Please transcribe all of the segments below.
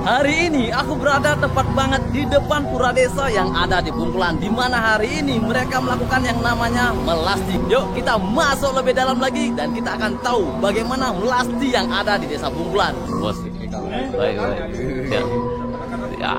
Hari ini aku berada tepat banget di depan pura desa yang ada di Bungkulan, di mana hari ini mereka melakukan yang namanya melasti. Yuk kita masuk lebih dalam lagi dan kita akan tahu bagaimana melasti yang ada di desa Bungkulan. Bos, baik. Ya.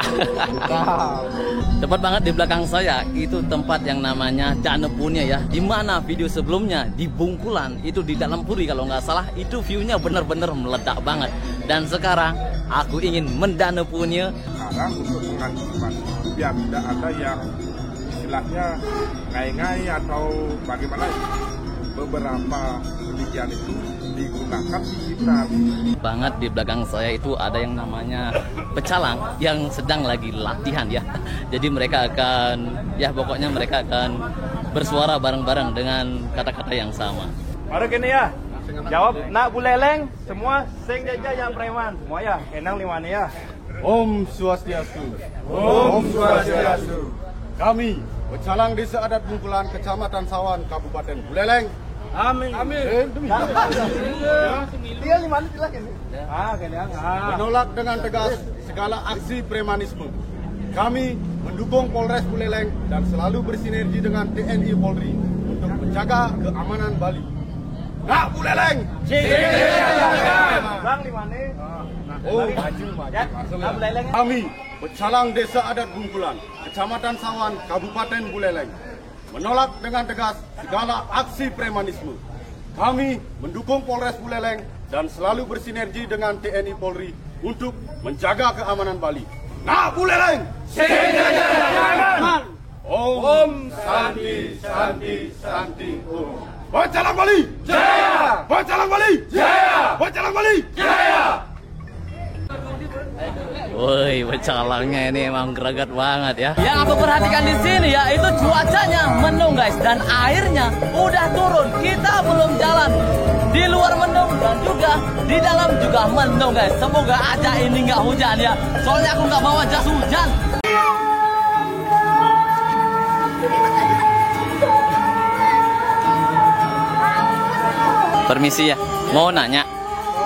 Tepat banget di belakang saya itu tempat yang namanya Danepunya ya. Di mana video sebelumnya di Bungkulan itu di dalam puri kalau nggak salah itu viewnya bener-bener meledak banget. Dan sekarang aku ingin mendanepunya. Sekarang untuk mengantisipasi biar tidak ada yang istilahnya ngai-ngai atau bagaimana, beberapa penelitian itu digunakan di kita. Banget di belakang saya itu ada yang namanya pecalang yang sedang lagi latihan ya. Jadi mereka akan pokoknya mereka akan bersuara bareng-bareng dengan kata-kata yang sama. Baru gini ya. Jawab nak buleleng semua sing jaja yang preman semua ya. Kenang limane ya. Om Swastiastu. Om Swastiastu. Kami pecalang Desa Adat Bungkulan, Kecamatan Sawan, Kabupaten Buleleng. Amin. Amin. Dia limane jelas ini. Kenang. Menolak dengan tegas segala aksi premanisme. Kami mendukung Polres Buleleng dan selalu bersinergi dengan TNI Polri untuk menjaga keamanan Bali. Nak Buleleng. Bang limane. Maju. Kami pecalang Desa Adat Bungkulan, Kecamatan Sawan, Kabupaten Buleleng, menolak dengan tegas segala aksi premanisme. Kami mendukung Polres Buleleng dan selalu bersinergi dengan TNI Polri untuk menjaga keamanan Bali. Nak Buleleng. Om Santi Om. Pecalang Bali. Jaya. Pecalang Bali. Jaya. Pecalang Bali. Jaya. Woi, pecalangnya ini emang geragat banget ya. Yang aku perhatikan di sini ya, itu cuacanya mendung guys, dan airnya udah turun. Kita belum jalan. Di luar mendung dan juga di dalam juga mendung guys. Semoga aja ini nggak hujan ya. Soalnya aku nggak bawa jas hujan. Permisi ya, mau nanya.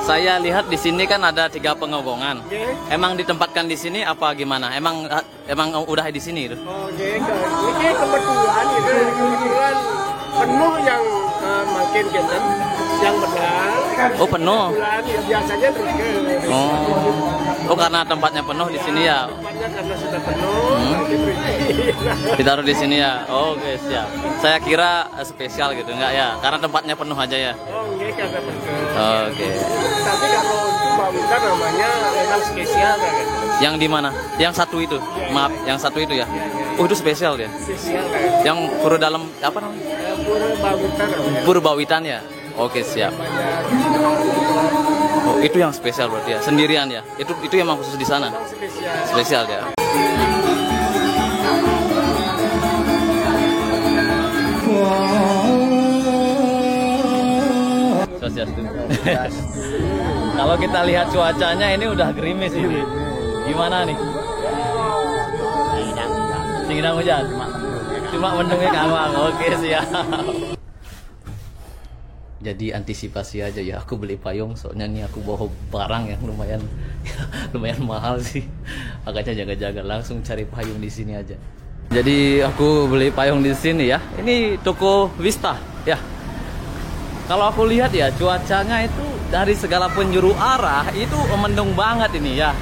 Saya lihat di sini kan ada 3 pengogongan. Emang ditempatkan di sini apa gimana? Emang udah di sini itu? Oh, ini kebetulan penuh yang makin kencang, yang benar. Oh, penuh. Biasanya terus ke. Oh, karena tempatnya penuh di sini ya. Tempatnya karena sudah penuh. Ditaruh di sini ya. Oh, guys ya. Saya kira spesial gitu, enggak ya? Karena tempatnya penuh aja ya. Oh, enggak karena penuh. Oke. Tapi kalau untuk bangunan namanya memang spesial kan? Yang di mana? Yang satu itu. Maaf, yang satu itu ya. Oh, itu spesial ya. Spesial kan? Yang pura dalam apa namanya? Pura Bawitan namanya. Pura Bawitan ya. Oke, siap. Oh, itu yang spesial berarti ya. Sendirian ya. Itu emang khusus di sana. Spesial ya. Kalau kita lihat cuacanya ini udah gerimis ini. Gimana nih? Sedang hujan. Cuma mendungnya kawang. Oke, siap. Jadi antisipasi aja ya. Aku beli payung soalnya nih aku bawa barang yang lumayan mahal sih. Makanya jaga-jaga langsung cari payung di sini aja. Jadi aku beli payung di sini ya. Ini toko Vista ya. Kalau aku lihat ya cuacanya itu dari segala penjuru arah itu mendung banget ini ya.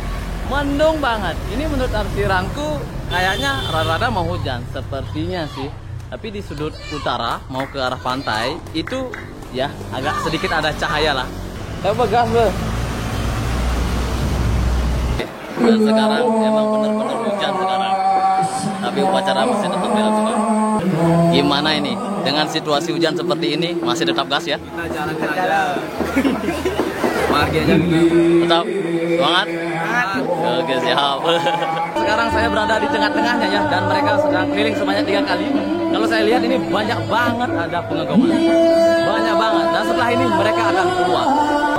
Mendung banget. Ini menurut arsiranku kayaknya rada-rada mau hujan sepertinya sih. Tapi di sudut utara mau ke arah pantai itu ya agak sedikit ada cahaya lah. Coba gas loh. Dan sekarang emang bener-bener hujan sekarang. Tapi upacara masih tetap dilakukan. Gimana ini? Dengan situasi hujan seperti ini masih tetap gas ya? Kita jalan aja. Margi aja. Tetap semangat. Oke, siap. Sekarang saya berada di tengah-tengahnya ya, dan mereka sedang keliling sebanyak 3 kali. Kalau saya lihat ini banyak banget ada pengegoman. Banyak banget. Dan setelah ini mereka akan keluar.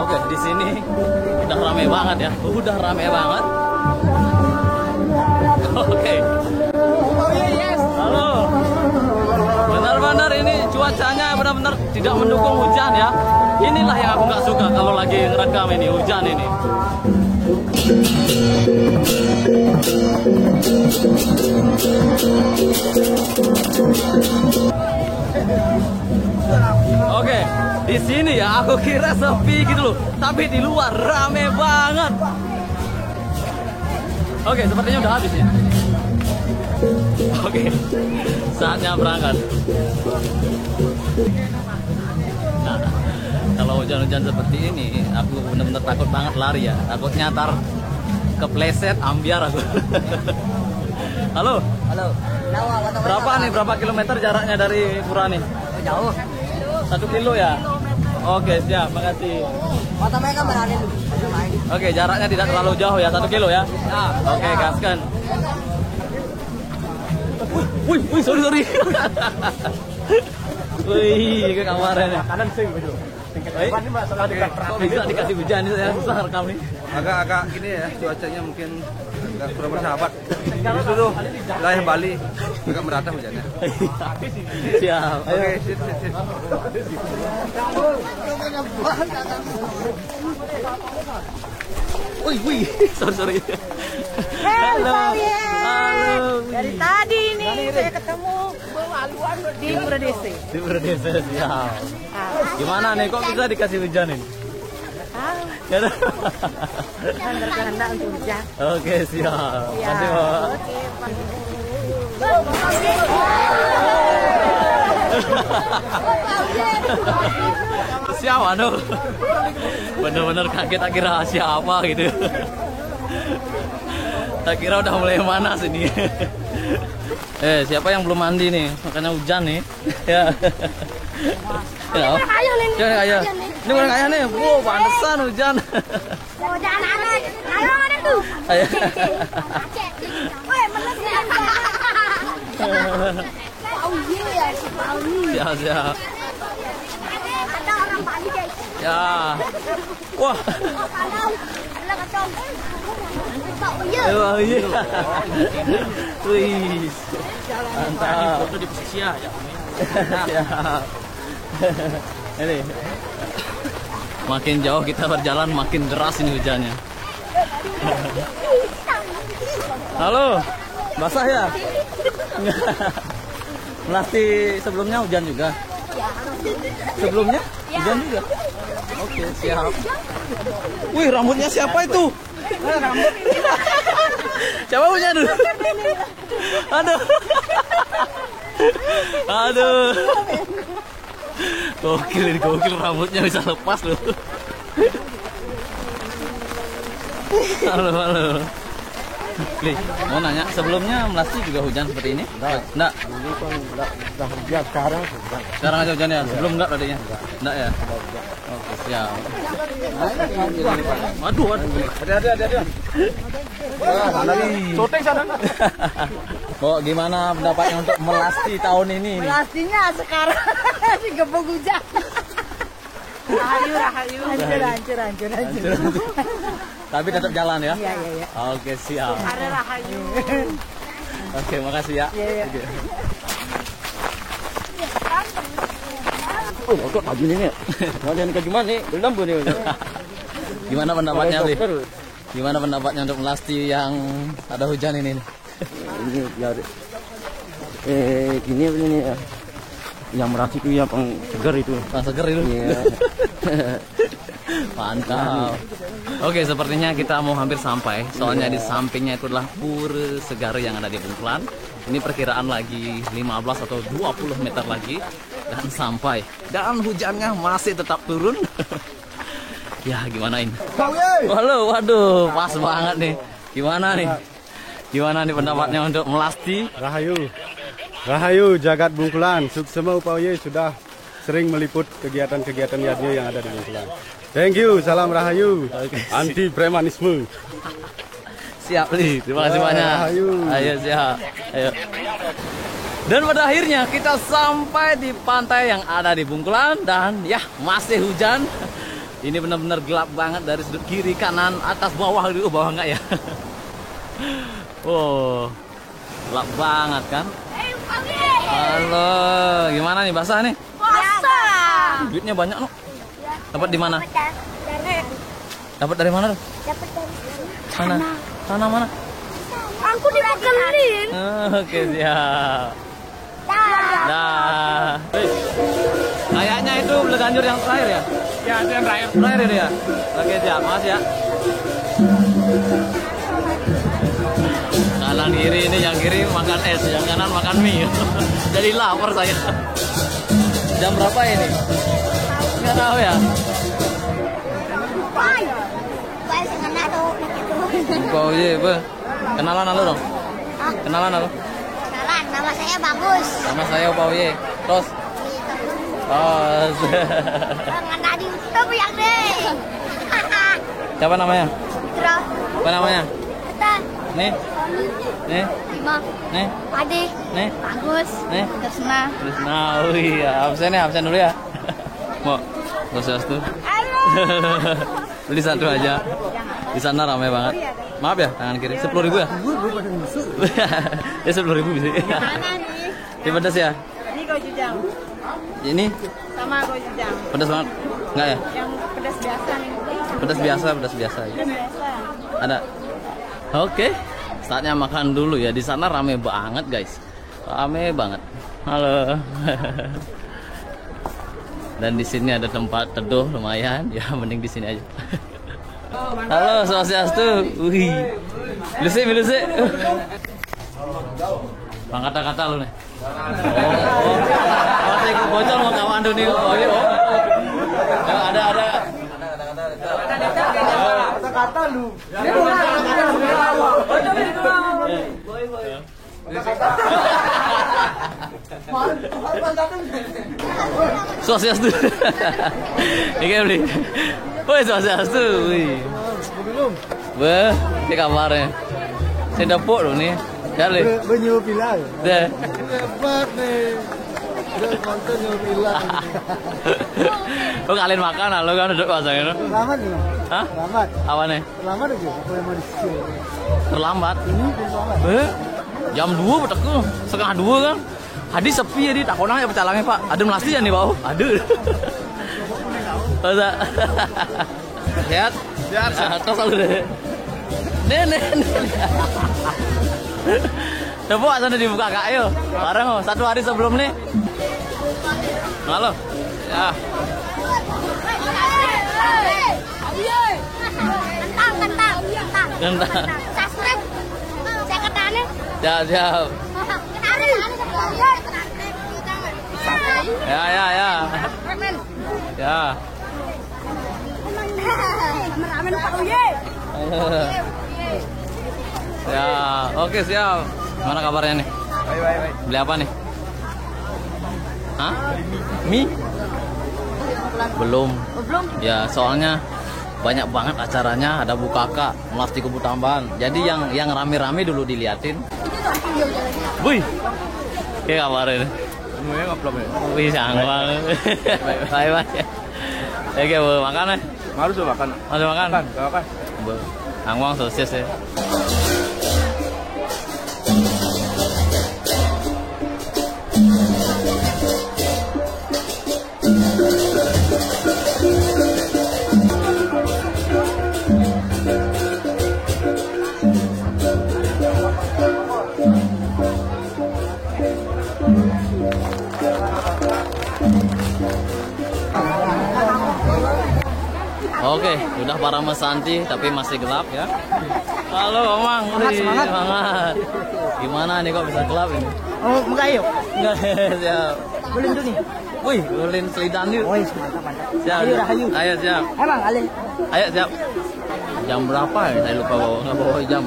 Oke, di sini udah rame banget ya. Udah rame banget. Oke. Halo. Benar-benar ini cuacanya benar-benar tidak mendukung hujan ya. Inilah yang aku nggak suka kalau lagi ngerekam ini, hujan ini. Oke, di sini ya aku kira sepi gitu loh, tapi di luar rame banget. Oke, sepertinya udah habis ya. Oke, saatnya berangkat. Nah, kalau hujan-hujan seperti ini, aku bener-bener takut banget lari ya. Takutnya ntar kepleset, ambiar aku. Halo. Halo. Berapa nih? Berapa kilometer jaraknya dari Pura nih? Jauh. 1 kilo ya? Oke, siap. Makasih. Foto mereka berani dulu. Oke, jaraknya tidak terlalu jauh ya, 1 kilo ya? Oke, gaskan. Wih, sorry. Wih, ke kamarnya. Kanan sing gitu. Kok bisa dikasih hujan ini, saya susah rekam nih. Agak gini ya, cuacanya mungkin agak kurang bersahabat. Ini dulu wilayah Bali agak merata hujannya. Siap. Oke, sit. Wih, sorry. Halo. Halo. Dari tadi nih saya ketemu di Pura Desa. Di Pura Desa, siap. Gimana nih, kok bisa dikasih hujan ini? Kan berkehendak untuk hujan. Oke, siap. Ya. Kasih, Pak. Oke, Pak. Siapa aduh? Bener-bener kaget, tak kira siapa gitu. Tak kira udah mulai panas ini. Siapa yang belum mandi nih? Makanya hujan nih. Ya. Ya. Ayo. Ini orang ayah nih. Wow, pantesan hujan. Jangan aneh. Ayo ada tuh. Ayo. Woi, menes ya. Siap. Ada orang Bali guys. Ya. Wah. Ada kacau. Iya. Wih. Mantap. Foto di posisi ya. Siap. Ini. Makin jauh kita berjalan, makin deras ini hujannya. Halo, basah ya? Melasti sebelumnya hujan juga? Sebelumnya hujan juga? Oke, siap. Wih, rambutnya siapa itu? Siapa punya dulu? Aduh. Gokil rambutnya bisa lepas loh. Halo. Nih, mau nanya, sebelumnya Melasti juga hujan seperti ini? Enggak. Dulu kan udah hujan, sekarang hujan. Sekarang aja hujan ya? Sebelum enggak tadinya? Enggak ya? Oke, siap. Waduh. Hati-hati. Syuting sana. Kok gimana pendapatnya untuk Melasti tahun ini? Melastinya sekarang digebuk hujan. Rahayu. Hancur. Tapi tetap jalan ya? Iya. Oke, siap. Ada rahayu. Oke, makasih ya. Iya. Oh, kok pagi ini ya? Hujan ke gimana nih? Belum nih. Gimana pendapatnya, Li? Gimana pendapatnya untuk Melasti yang ada hujan ini? Ini biar gini ya. Yang merasi itu yang segar itu. Seger itu. Iya. Mantap. Oke, sepertinya kita mau hampir sampai. Soalnya di sampingnya itu adalah Pura Segar yang ada di Bungkulan. Ini perkiraan lagi 15 atau 20 meter lagi dan sampai. Dan hujannya masih tetap turun. Ya, gimana ini? Halo, waduh, pas banget nih. Gimana nih pendapatnya untuk Melasti? Rahayu jagat Bungkulan. Semua upaya sudah sering meliput kegiatan-kegiatan Yadnya yang ada di Bungkulan. Thank you, salam Rahayu. Anti premanisme. Siap, Li. Terima kasih banyak. Rahayu. Ayo, siap. Ayo. Dan pada akhirnya kita sampai di pantai yang ada di Bungkulan dan ya masih hujan. Ini benar-benar gelap banget dari sudut kiri, kanan, atas, bawah. Bawah enggak ya? Oh, gelap banget kan? Halo, gimana nih, basah nih? Basah. Duitnya banyak loh. Dapat di mana? Dapat dari mana? Dapat dari Mana? Tanah mana? Aku dipekelin. Oke, siap. Dah. Kayaknya itu Bleganjur yang terakhir ya? Ya, itu yang terakhir. Terakhir itu ya? Oke, siap. Makasih ya. Kanan kiri ini, yang kiri makan es, yang kanan makan mie. Jadi lapar saya. Jam berapa ini? Nggak tahu ya? Kau iya, kenalan lu dong? Kenalan lu? Kenalan, nama saya Bagus. Nama saya Pak Uye. Terus? Oh, Nggak di YouTube yang deh. siapa namanya? Terus, Apa namanya? kita Nih, nih, Bima, nih, Padi, nih, Bagus, nih. Tersna. Terus, nah, iya, absen dulu ya. Mau, terus tuh. Halo. Beli satu aja. Di sana ramai banget. Maaf ya, tangan kiri. 10.000 ya? Ya 10.000 bisa. Mana nih? Ini pedas ya? Ini gochujang. Ini Sama gochujang. pedas banget. Enggak ya? Yang pedas biasa nih. Pedas biasa. Pedas biasa. Ada. Oke. Saatnya makan dulu ya. Di sana rame banget, guys. Rame banget. Halo. Dan di sini ada tempat teduh lumayan. Ya, mending di sini aja. Halo, Swastiastu. Wih. Bilusik. Bang kata-kata lu nih. Oh. Saya ikut bocor mau kawan dulu nih. Oh, iya. Ya, ada. Kata-kata lu. Swastiastu. Ini beli. Woi, Swastiastu. Wih. Wah, ini kabarnya. Saya dapur loh nih. Kali. Benyu pilar. Deh. Hebat nih. Udah konten nyu pilar. Lo kalian makan, lo kan duduk pasangnya. Selamat nih. Hah? Selamat. Apa nih? Selamat aja. Apa yang mau disitu? Terlambat. Ini selamat. Jam 2 beteku, setengah 2 kan. Hadi sepi jadi tak konang ya pecalangnya Pak. Ada melasti ya nih Pak. Aduh. Masa. Sehat? Sehat. Terus lalu deh. Nih. Coba sana dibuka Kak, ayo. Bareng 1 hari sebelum nih. Halo. Ya. Kentang. Subscribe. Saya ketane. Siap. Ya. Ya. Ramen Pak Uye. Ya, oke siap. Mana kabarnya nih? Baik. Beli apa nih? Hah? Mie? Belum. Ya, soalnya banyak banget acaranya, ada bukaka, melasti kubu tambahan. Jadi yang rame-rame dulu diliatin. Wih. Kayak kabarnya nih. Semuanya ngupload ya. Wih, sangwang. Baik. Oke, makan nih. Harus makan. Masuk makan. Makan. Angwang sosis ya. Oke, udah para mesanti tapi masih gelap ya. Halo, Omang. Semangat. Gimana nih kok bisa gelap ini? Oh, muka yuk. Enggak, siap. Ulin tuh nih. Wih, ulin selidan yuk. Oh, mantap. Siap. Ayo. Ayo, siap. Emang alin. Ayo, siap. Jam berapa ya? Saya lupa nggak bawa jam.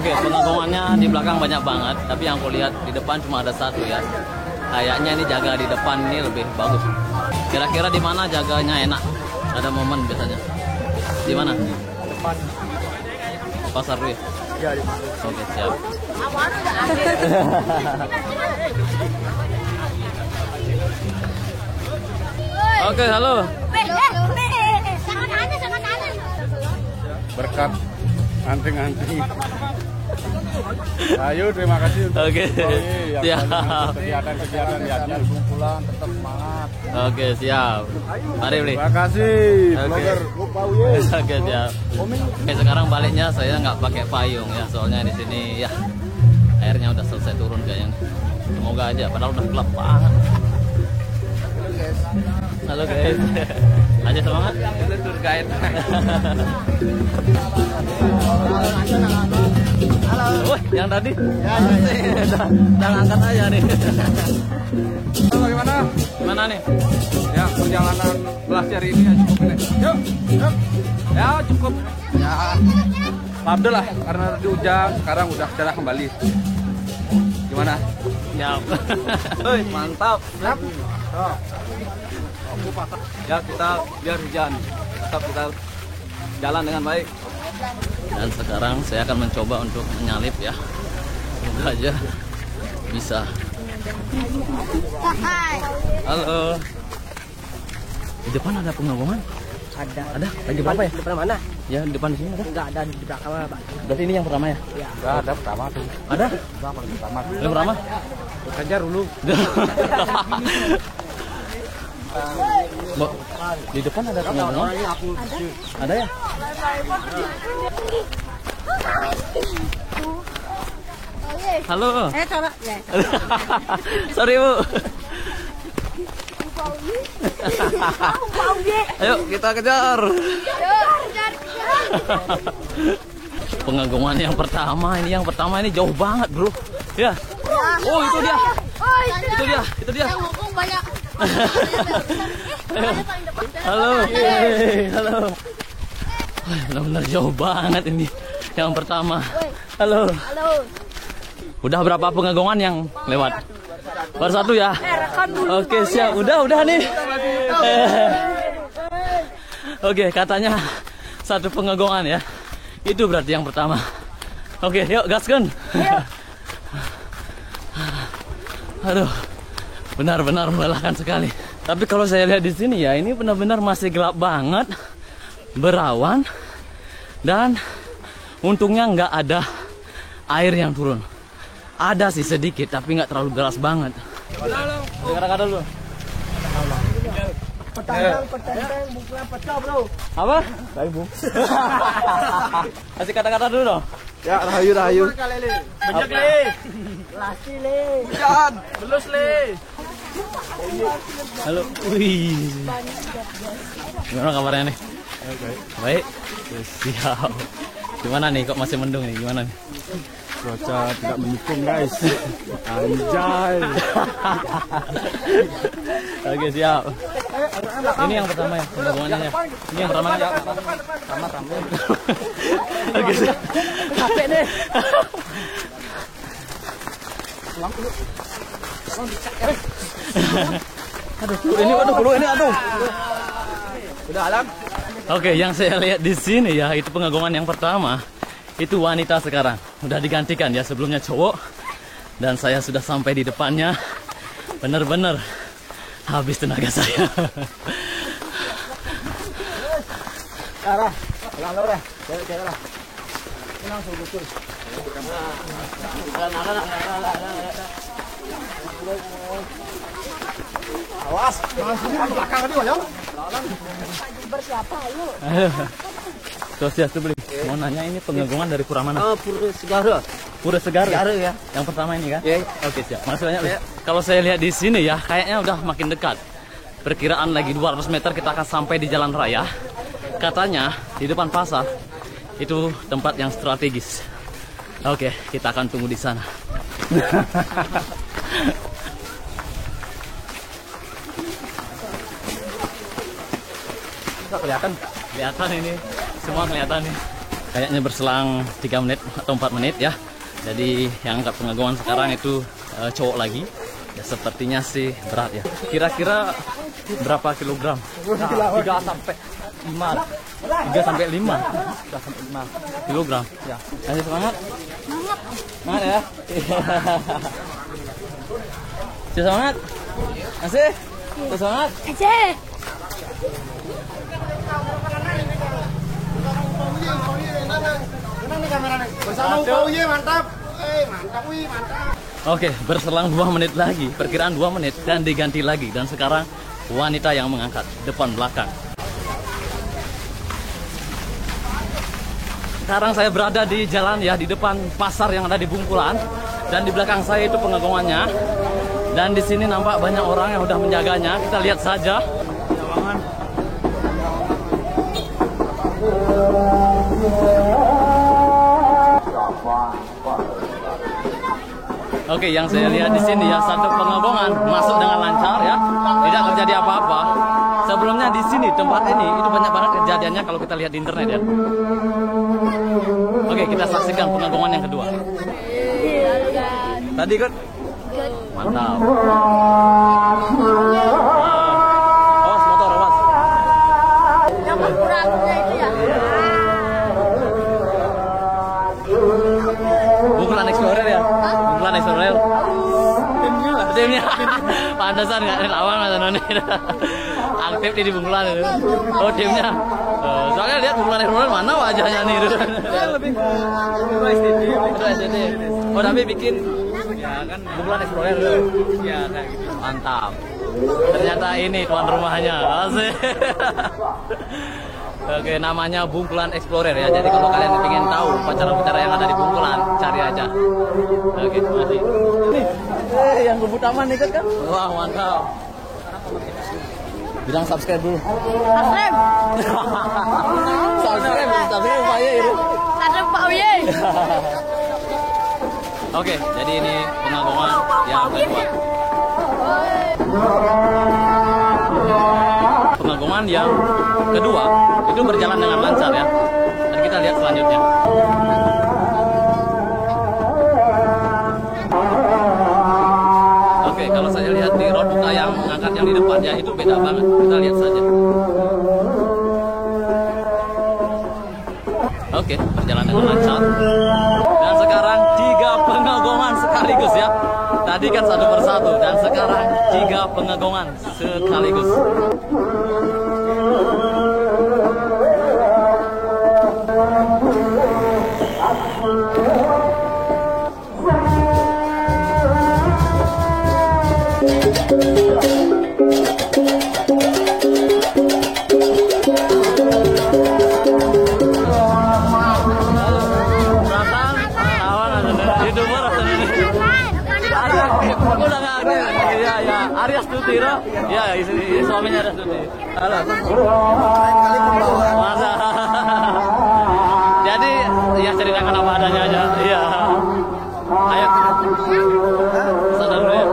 Oke, pengagungannya di belakang banyak banget, tapi yang aku lihat di depan cuma ada satu ya. Kayaknya ini jaga di depan ini lebih bagus. Kira-kira di mana jaganya enak? Ada momen biasanya. Di mana? Depan. Pasar Rui. Ya, di mana? Oke, siap. Oke, halo. Sangat aneh. Berkat anting-anting. Ayo, terima kasih untuk Oke. yang Siap. kegiatan-kegiatan di Aceh. pulang, tetap semangat. Oke, siap. Mari beli. Terima kasih, Oke. Oke, siap. Oke, sekarang baliknya saya nggak pakai payung ya, soalnya di sini ya airnya udah selesai turun kayaknya. Semoga aja, padahal udah gelap banget. Halo guys. Aja semangat. Itu tour guide. Woi, yang tadi? Ya, jangan angkat aja nih. Bagaimana? Gimana nih? Ya, perjalanan glacier ini ya cukup ini. Yuk. Ya, cukup. Ya, labdel lah karena tadi hujan, sekarang udah cerah kembali. Gimana? Ya. Mantap. Ya, kita biar hujan, tetap kita jalan dengan baik. Dan sekarang saya akan mencoba untuk menyalip ya. Semoga aja bisa. Halo. Di depan ada pengeboman? Ada. Ada? Lagi berapa ya? Depan mana? Ya, di depan sini ada. Enggak ada di belakang, Pak. Berarti ini yang pertama ya? Enggak ada pertama tuh. Ada? Pertama. Yang pertama? Kejar dulu. Mbak, di depan ada pengeboman? Ada ya? Halo. Coba. Ya. Sorry, Bu. Ayo kita kejar. Pengagungan yang pertama ini jauh banget, Bro. Ya. Oh, itu dia. Itu dia. Yang ngomong banyak. Halo. Halo. Benar-benar jauh banget ini. Yang pertama. Halo. Udah berapa pengagungan yang lewat? Baru satu ya? Oke, siap. Udah nih. Oke, katanya satu pengagungan ya. Itu berarti yang pertama. Oke, yuk gaskan. Aduh, benar-benar melelahkan sekali. Tapi kalau saya lihat di sini ya, ini benar-benar masih gelap banget, berawan, dan untungnya nggak ada air yang turun. Ada sih sedikit, tapi nggak terlalu deras banget. Kata-kata dulu. Petang, bukan pecah, Bro. Apa? Baik, Bu. Kasih kata-kata dulu dong. Ya, rahayu. Banyak le. Lasi, Le. Hujan. Belus le. Halo. Wih. Gimana kabarnya nih? Baik. Siap. Gimana nih kok masih mendung nih? Gimana nih? Cuaca tidak mendukung, guys. Anjay. Oke, siap. Ini yang pertama ya, penggabungannya ya. Ini yang pertama ya. Pertama. Oke, siap. Capek nih. Aduh. Udah alam. Oke, yang saya lihat di sini ya, itu pengagungan yang pertama. Itu wanita sekarang. Udah digantikan ya, sebelumnya cowok. Dan saya sudah sampai di depannya. Bener-bener habis tenaga saya. Awas, langsung ke belakang tadi, Bang. Bersiapa, yuk. Sosial tuh beli. Mau nanya ini pengagungan dari pura mana? Oh, Pura Segara. Pura Segara. Segara ya. Yang pertama ini kan? Iya. Oke, siap. Makasih banyak. Beli. Kalau saya lihat di sini ya, kayaknya udah makin dekat. Perkiraan lagi 200 meter kita akan sampai di jalan raya. Katanya di depan pasar itu tempat yang strategis. Oke, kita akan tunggu di sana. Kelihatan ini, semua kelihatan nih. Kayaknya berselang 3 menit atau 4 menit ya. Jadi yang angkat pengagungan sekarang itu cowok lagi. Ya sepertinya sih berat ya. Kira-kira berapa kilogram? 3 sampai 5. 3 sampai 5. 3 sampai 5 kilogram. Ya. Masih semangat? Semangat ya. Masih semangat? Masih? Semangat? Aceh. Bersama Upauye, mantap. Mantap, wih, mantap. Oke, berselang 2 menit lagi, perkiraan 2 menit dan diganti lagi. Dan sekarang wanita yang mengangkat depan belakang. Sekarang saya berada di jalan ya, di depan pasar yang ada di Bungkulan. Dan di belakang saya itu pengagongannya. Dan di sini nampak banyak orang yang udah menjaganya. Kita lihat saja. Oke, yang saya lihat di sini ya, satu pengagongan masuk dengan lancar ya, tidak terjadi apa-apa. Sebelumnya di sini tempat ini itu banyak banget kejadiannya kalau kita lihat di internet ya. Oke, kita saksikan pengagongan yang kedua. Tadi kan mantap. Awas motor, awas. Yang beratnya itu ya. Bungkulan Explorer ya? Bungkulan Explorer. Timnya. Pantesan nggak lawan Mas Noni. Aktif di Bungkulan itu. Oh timnya. Soalnya lihat Bungkulan Explorer mana wajahnya nih. Lebih STD. Oh tapi bikin ya kan Bungkulan Explorer itu. Ya kayak gitu. Mantap. Ternyata ini tuan rumahnya. Asik. Oke, namanya Bungkulan Explorer ya. Jadi kalau kalian ingin tahu pacara-pacara yang ada di Bungkulan, cari aja. Oke, masih. Nih, yang kebut taman ikut kan? Wah, mantap. Bilang subscribe dulu. Subscribe. subscribe Pak Ye itu. Ada Pak Ye. Oke, jadi ini pengagongan yang kedua. Pengagongan yang kedua itu berjalan dengan lancar ya. Dan kita lihat selanjutnya. Oke, kalau saya lihat di road buka yang mengangkat yang di depan ya itu beda banget. Kita lihat saja. Oke, berjalan dengan lancar. Dan sekarang 3 pengagongan sekaligus ya. Tadi kan satu persatu dan sekarang 3 pengagongan sekaligus. Aryas Tutiro, ya suaminya Aryas Tutiro. Halo. Masa. Jadi ya ceritakan apa adanya aja. Iya. Ayo. Sadar dulu ya.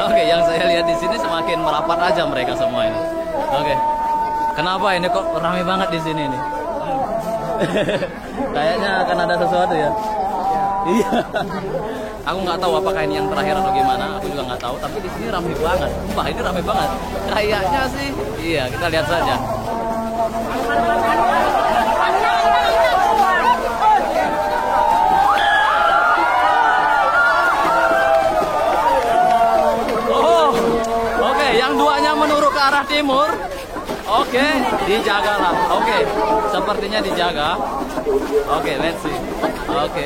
Oke, yang saya lihat di sini semakin merapat aja mereka semua ini. Oke. Kenapa ini kok ramai banget di sini nih? Kayaknya akan ada sesuatu ya. Iya. Aku nggak tahu apakah ini yang terakhir atau gimana. Aku juga nggak tahu. Tapi di sini ramai banget. Wah ini ramai banget. Kayaknya sih. Iya kita lihat saja. Oh, oke. Yang duanya menurut ke arah timur. Oke, dijagalah. Oke, sepertinya dijaga. Oke, let's see. Oke.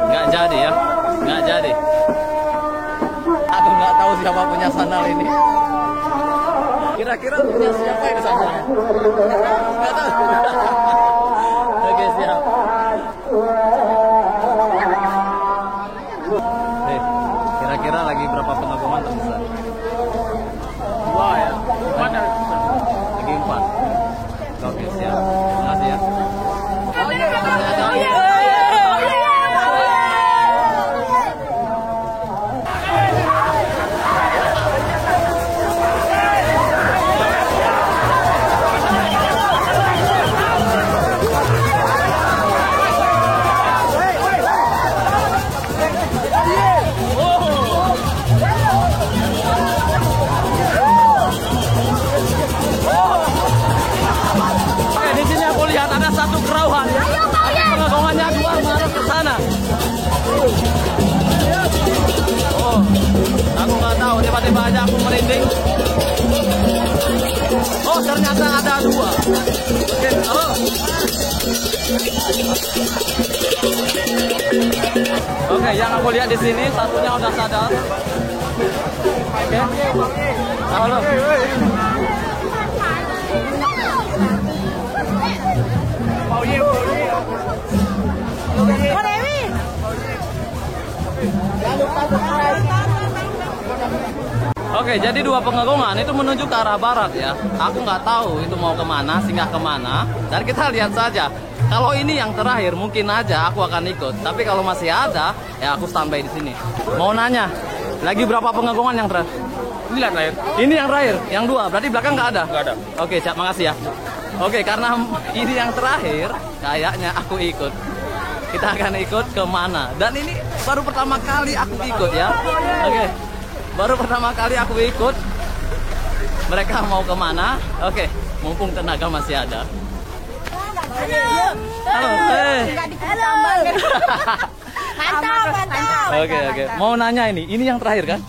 Nggak jadi ya, nggak jadi. Aku nggak tahu siapa punya sandal ini. Kira-kira punya siapa ini sandalnya? Nggak tahu. Oke siap. Nih, kira-kira lagi berapa pengagungan terbesar? 2 ya. 4 ya. Lagi 4. Oke siap. Terima kasih ya. aja aku merinding. Oh, ternyata ada dua. Oke, halo. Oke, yang aku lihat di sini satunya udah sadar. Oke. Halo. Oke, jadi dua pengagungan itu menuju ke arah barat ya. Aku nggak tahu itu mau kemana, singgah kemana. Dan kita lihat saja. Kalau ini yang terakhir, mungkin aja aku akan ikut. Tapi kalau masih ada, ya aku standby di sini. Mau nanya, lagi berapa pengagungan yang terakhir? Ini yang terakhir. Ini yang terakhir, yang dua. Berarti belakang nggak ada? Nggak ada. Oke, siap, makasih ya. Oke, karena ini yang terakhir, kayaknya aku ikut. Kita akan ikut kemana? Dan ini baru pertama kali aku ikut ya. Oke, baru pertama kali aku ikut. Mereka mau kemana? Oke, mumpung tenaga masih ada. Halo, Mantap. Oke. Mau nanya ini yang terakhir kan?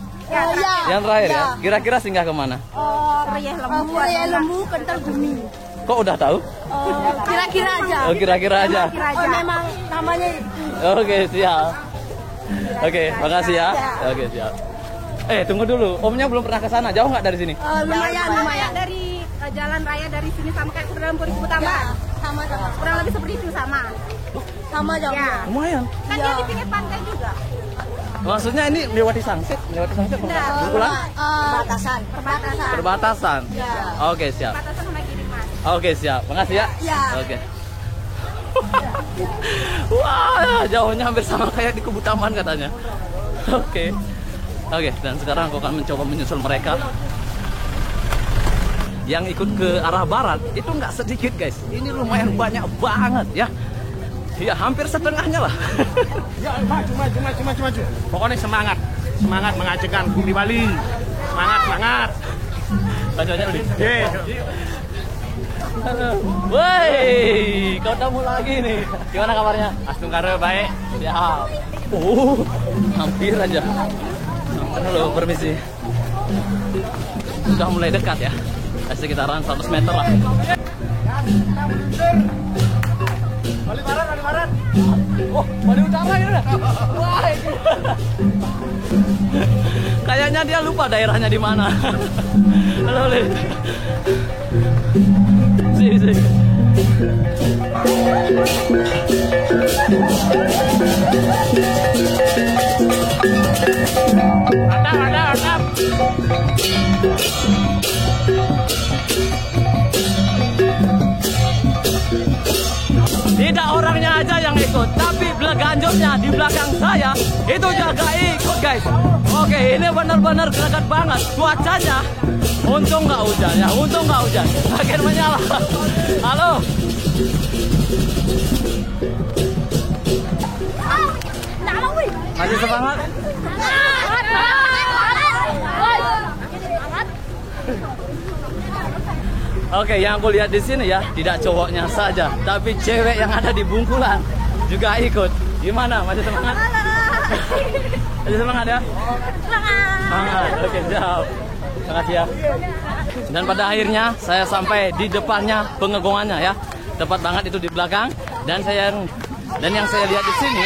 Yang terakhir ya. Kira-kira singgah kemana? Raya lembu kental bumi. Kok udah tahu? Kira-kira aja. Oh, kira-kira aja. Oh, memang namanya Oke, siap. Oke, makasih ya. Oke, siap. Tunggu dulu. Omnya belum pernah ke sana. Jauh nggak dari sini? lumayan dari jalan raya dari sini sama kayak dalam Puri Utama. Sama. Kurang lebih seperti itu sama. Sama jauhnya. Lumayan. Kan dia di pinggir pantai juga. Maksudnya ini melewati Sangsit Bungkulan? Perbatasan. Perbatasan. Ya. Oke, siap. Perbatasan sama gini, Mas. Oke, siap. Makasih ya. Ya. Oke. Wah, jauhnya hampir sama kayak di Kubu Taman katanya. Oke. Oke, dan sekarang aku akan mencoba menyusul mereka. Yang ikut ke arah barat itu nggak sedikit, guys. Ini lumayan banyak banget ya. Ya, hampir setengahnya lah. Ya, maju. Pokoknya semangat mengajarkan di Bali. Semangat. Bajunya udah. Ye. Woi, ketemu lagi nih. Gimana kabarnya? Astungkara baik. Siap. Hampir aja. Halo, permisi. Sudah mulai dekat ya. Sekitaran 100 meter lah. Balibaran. Oh, Bali Utara ini udah. Wah, kayaknya dia lupa daerahnya di mana. Halo, Le. Si. Mantap. Tidak orangnya aja yang ikut, tapi beleganjutnya di belakang saya itu juga ikut, guys. Oke, ini benar-benar greget banget. Cuacanya, untung nggak hujan. Makin menyala. Halo. Masih semangat? Oke, yang aku lihat di sini ya, tidak cowoknya saja, tapi cewek yang ada di Bungkulan juga ikut. Gimana? Masih semangat? Masih semangat ya? Semangat. Oke, siap. Makasih ya. Dan pada akhirnya saya sampai di depannya pengagungannya ya. Tepat banget itu di belakang. Dan yang saya lihat di sini.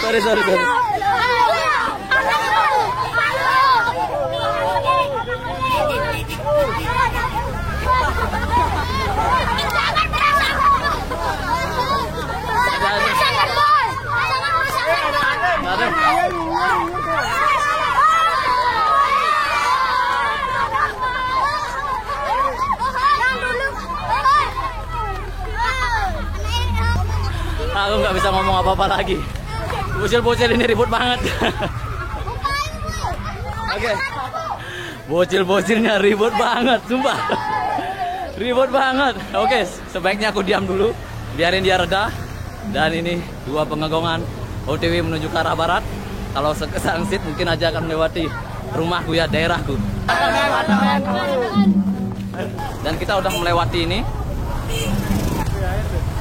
Sorry. Aku nggak bisa ngomong apa-apa lagi. Bocil-bocil ini ribut banget. Oke. Bocil-bocilnya ribut banget, sumpah. Ribut banget. Oke, sebaiknya aku diam dulu, biarin dia reda. Dan ini dua pengagungan OTW menuju ke arah barat. Kalau ke Sangsit mungkin aja akan melewati rumahku ya, daerahku. Dan kita udah melewati ini.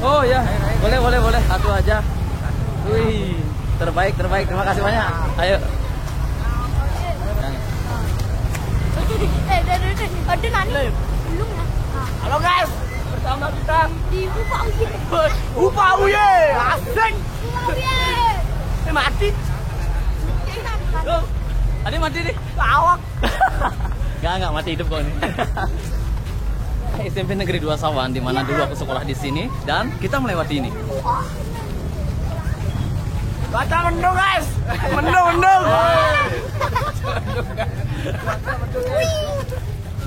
Oh ya, boleh. Satu aja. Wih, terbaik. Terima kasih banyak. Ayo. Ada nani? Belum ya? Halo guys, bersama kita Di Upa Uye, asik. Mati. Loh, Adi mati nih. Lawak. Enggak mati hidup kok ini. SMP Negeri 2 Sawan, di mana dulu aku sekolah di sini dan kita melewati ini. Baca mendung guys. Mendung.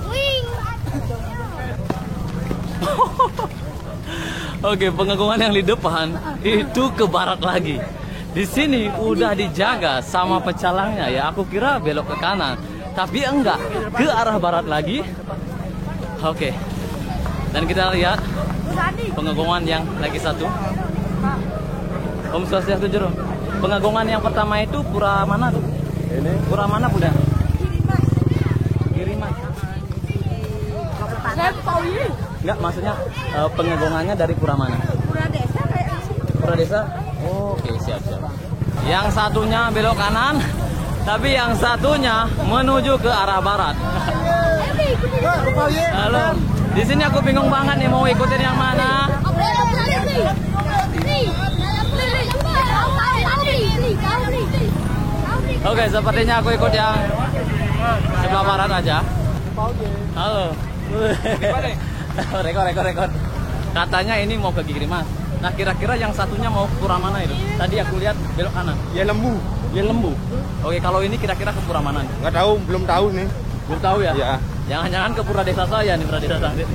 Wing. Oke, pengagungan yang di depan itu ke barat lagi. Di sini udah dijaga sama pecalangnya ya. Aku kira belok ke kanan, tapi enggak, ke arah barat lagi. Oke. Dan kita lihat pengagungan yang lagi satu. Om Swastiastu Jero. Pengagungan yang pertama itu pura mana tuh? Ini. Pura mana Bunda? Kiriman. Enggak, maksudnya pengagungannya dari pura mana? Pura desa kayak Pura desa? Oh, oke, siap. Yang satunya belok kanan, tapi yang satunya menuju ke arah barat. Halo. Di sini aku bingung banget nih mau ikutin yang mana. Oke, sepertinya aku ikut yang sebelah barat aja. Halo. Rekor. Katanya ini mau ke Girimas. Nah, kira-kira yang satunya mau ke pura mana itu? Tadi aku lihat belok kanan. Ya lembu. Oke, kalau ini kira-kira ke pura mana nih? Nggak tahu, belum tahu nih. Belum tahu ya? Ya. Jangan-jangan ke pura desa saya nih, pura desa Sangsit.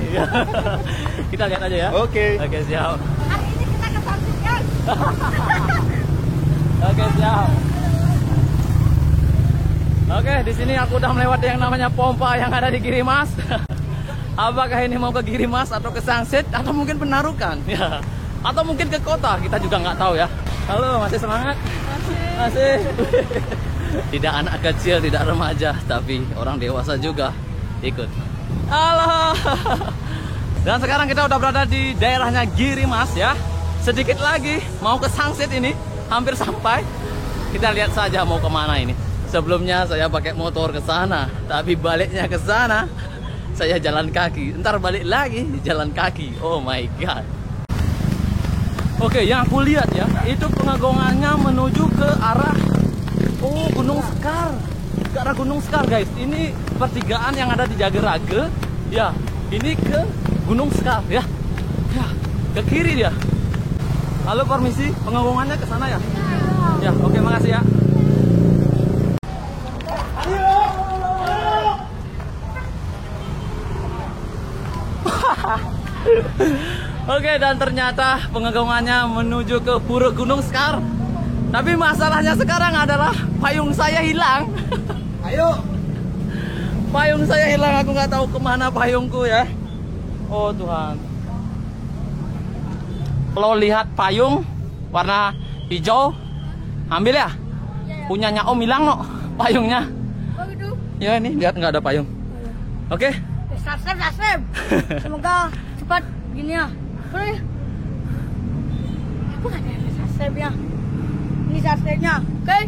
Kita lihat aja ya. Oke. Oke, siap. Hari ini kita ke Sangsit guys. Oke, siap. Oke, di sini aku udah melewati yang namanya pompa yang ada di Girimas. Apakah ini mau ke Girimas atau ke Sangsit atau mungkin Penarukan? Ya. Atau mungkin ke kota, kita juga nggak tahu ya. Halo, masih semangat? Masih. Tidak anak kecil, tidak remaja, tapi orang dewasa juga ikut. Halo. Dan sekarang kita udah berada di daerahnya Girimas ya. Sedikit lagi mau ke Sangsit ini, hampir sampai. Kita lihat saja mau kemana ini. Sebelumnya saya pakai motor ke sana, tapi baliknya ke sana saya jalan kaki. Ntar balik lagi jalan kaki. Oh my god. Oke, yang aku lihat ya, itu pengagungannya menuju ke arah Gunung Sekar. Ke arah Gunung Sekar, guys. Ini pertigaan yang ada di Jagerage. Ya, ini ke Gunung Sekar ya. Ya, ke kiri dia. Halo, permisi, pengagungannya ke sana ya? Ya, oke, makasih ya. Oke, dan ternyata pengagungannya menuju ke Pura Gunung Sekar. Tapi masalahnya sekarang adalah payung saya hilang. Ayo. Payung saya hilang, aku nggak tahu kemana payungku ya. Oh Tuhan. Kalau lihat payung warna hijau, ambil ya. Punyanya Om hilang no, payungnya. Oh gitu. Ya ini lihat nggak ada payung. Oke. Subscribe. Semoga cepat gini ya. Boleh. Aku nggak ada subscribe ya. Ini subscribe-nya, oke?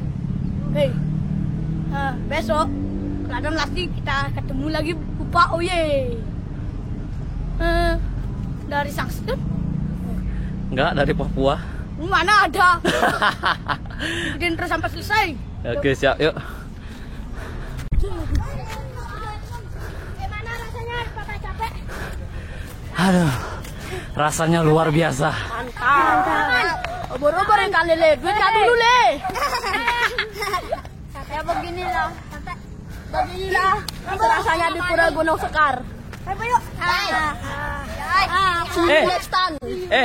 Besok kalau pasti kita ketemu lagi Upa Uye. Dari Sangsit? Enggak, dari Papua. Mana ada? Ikutin terus sampai selesai. Oke, siap, yuk. Gimana rasanya Papa capek? Aduh, rasanya luar biasa. Mantap. Obor-obor yang kali le, duitnya dulu le. Ya beginilah. Beginilah rasanya di Pura Gunung Sekar. Ayo yuk.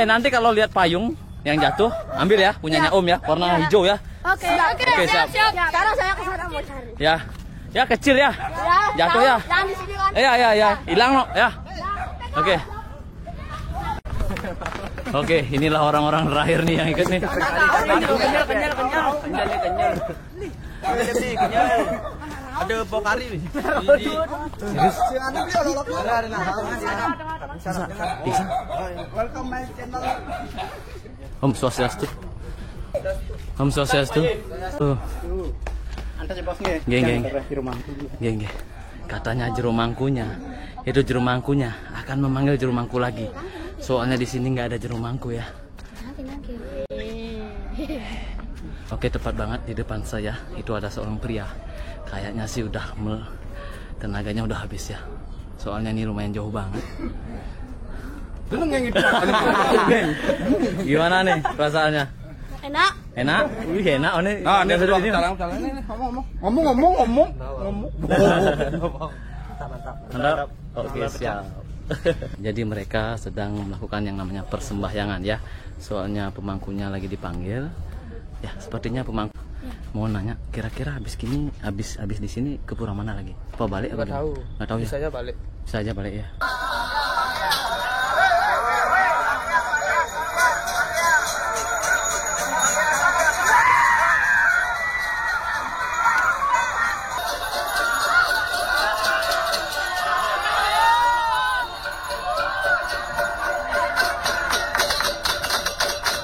Nanti kalau lihat payung yang jatuh, ambil ya, punyanya Om ya, warna hijau ya. Oke, siap. Sekarang saya ke sana mau cari. Ya. Ya kecil ya. Jatuh ya. Jangan di sini kan. Ya. Hilang no, ya. Oke. Oke, inilah orang-orang terakhir nih yang ikut nih. Kenyal. Ada pokari nih. Serius? Bisa. Welcome my channel. Om Swastiastu. Om Swastiastu. Tuh. Antar bosnya. Geng. Geng. Katanya jerumangkunya. Itu jerumangkunya akan memanggil jerumangku lagi. Soalnya di sini nggak ada jerumangku ya. Oke, tepat banget di depan saya itu ada seorang pria. Kayaknya sih udah tenaganya udah habis ya. Soalnya ini lumayan jauh banget. Gimana nih perasaannya? Enak. Enak? Wih, enak oh nih. Nah, ini Udah ini ngomong. Mantap. Oke, siap. Jadi mereka sedang melakukan yang namanya persembahyangan ya. Soalnya pemangkunya lagi dipanggil. Ya, sepertinya pemangku. Mau nanya, kira-kira habis di sini ke pura mana lagi? Apa balik? Nggak tahu. Nggak tahu ya. Bisa aja balik. Bisa aja balik ya.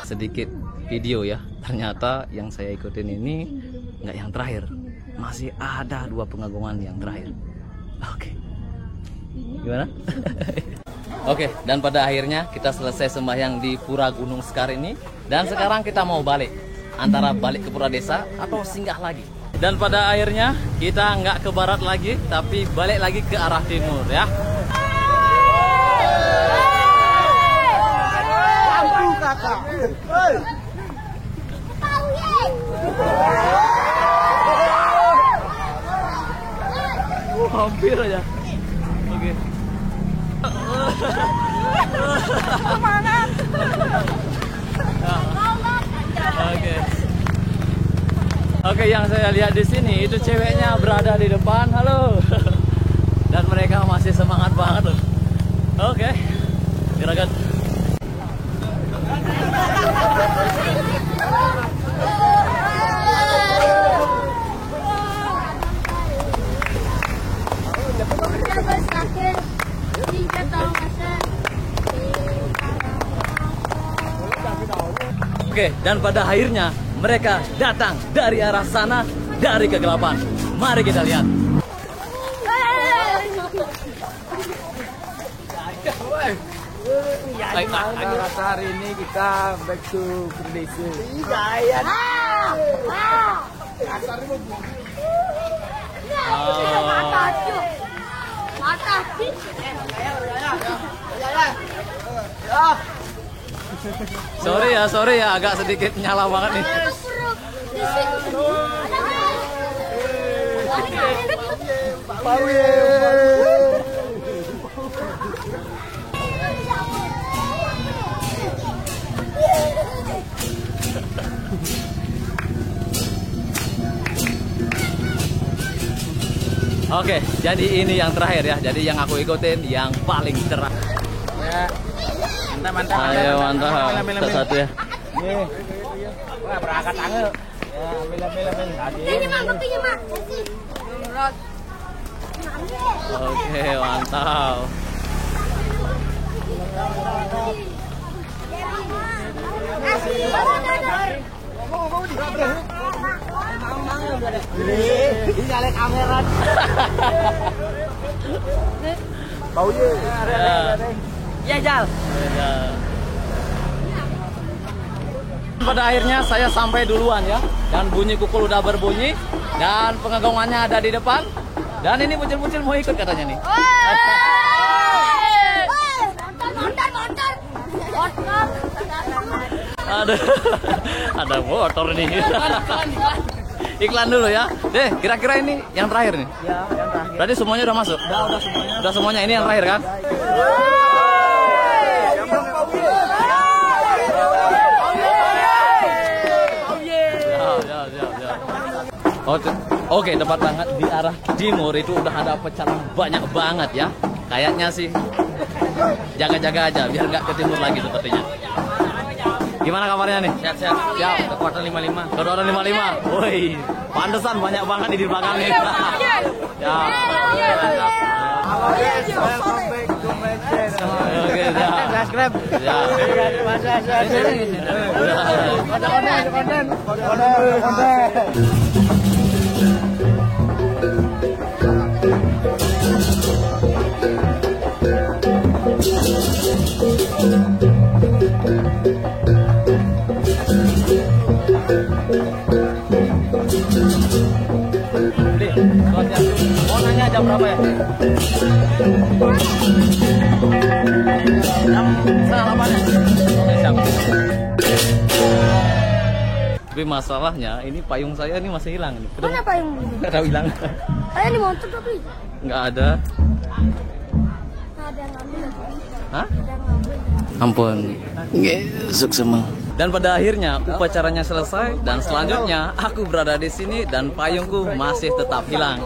Sedikit video ya, ternyata yang saya ikutin ini nggak yang terakhir, masih ada 2 pengagungan yang terakhir. Oke, gimana? Oke, dan pada akhirnya kita selesai sembahyang di Pura Gunung Sekar ini, dan sekarang kita mau balik, antara balik ke Pura Desa atau singgah lagi. Dan pada akhirnya kita nggak ke barat lagi, tapi balik lagi ke arah timur ya. Hampir aja. Oke. Semangat. Oke, yang saya lihat di sini itu ceweknya berada di depan. Halo. Dan mereka masih semangat banget. Oke. Gerakan. Oke, dan pada akhirnya mereka datang dari arah sana, dari kegelapan. Mari kita lihat. Rasa hari ini kita back to Perdesa. Sorry ya, agak sedikit nyala banget nih. Oke, jadi ini yang terakhir ya. Jadi yang aku ikutin yang paling cerah. Ya. Mantap. Ayo mantap. Satu ya. Wah, berangkat angel. Ya, ambil. Ini mah, buktinya mah. Oke, mantap. Ini nyalek kameran. Baunya. Ya, Jal. Pada akhirnya saya sampai duluan ya, dan bunyi kukul udah berbunyi, dan pengagungannya ada di depan, dan ini bucil-bucil mau ikut katanya nih. Ada motor nih. Iklan dulu ya. Deh, kira-kira ini yang terakhir nih. Ya, yang terakhir. Berarti semuanya udah masuk? Udah semuanya. Udah semuanya, ini yang terakhir kan? Oke, tepat banget di arah timur itu udah ada pecalang banyak banget ya. Kayaknya sih jaga-jaga aja biar nggak ke timur lagi sepertinya. Gimana kabarnya nih? Siap-siap. Siap. Kekuatan 55. Kekuatan 55. Woi, pantesan banyak banget di belakang nih. Ya. Oke, Subscribe. ya. Mau nanya jam berapa ya? Jam 7:30 ya? Oke, siap. Tapi masalahnya ini payung saya ini masih hilang. Mana payung? Nggak tahu hilang. Saya di motor tapi Nggak ada. ada yang ngambil. Hah? Ada yang ngambil. Ampun. Sukses semua. Dan pada akhirnya upacaranya selesai dan selanjutnya aku berada di sini dan payungku masih tetap hilang.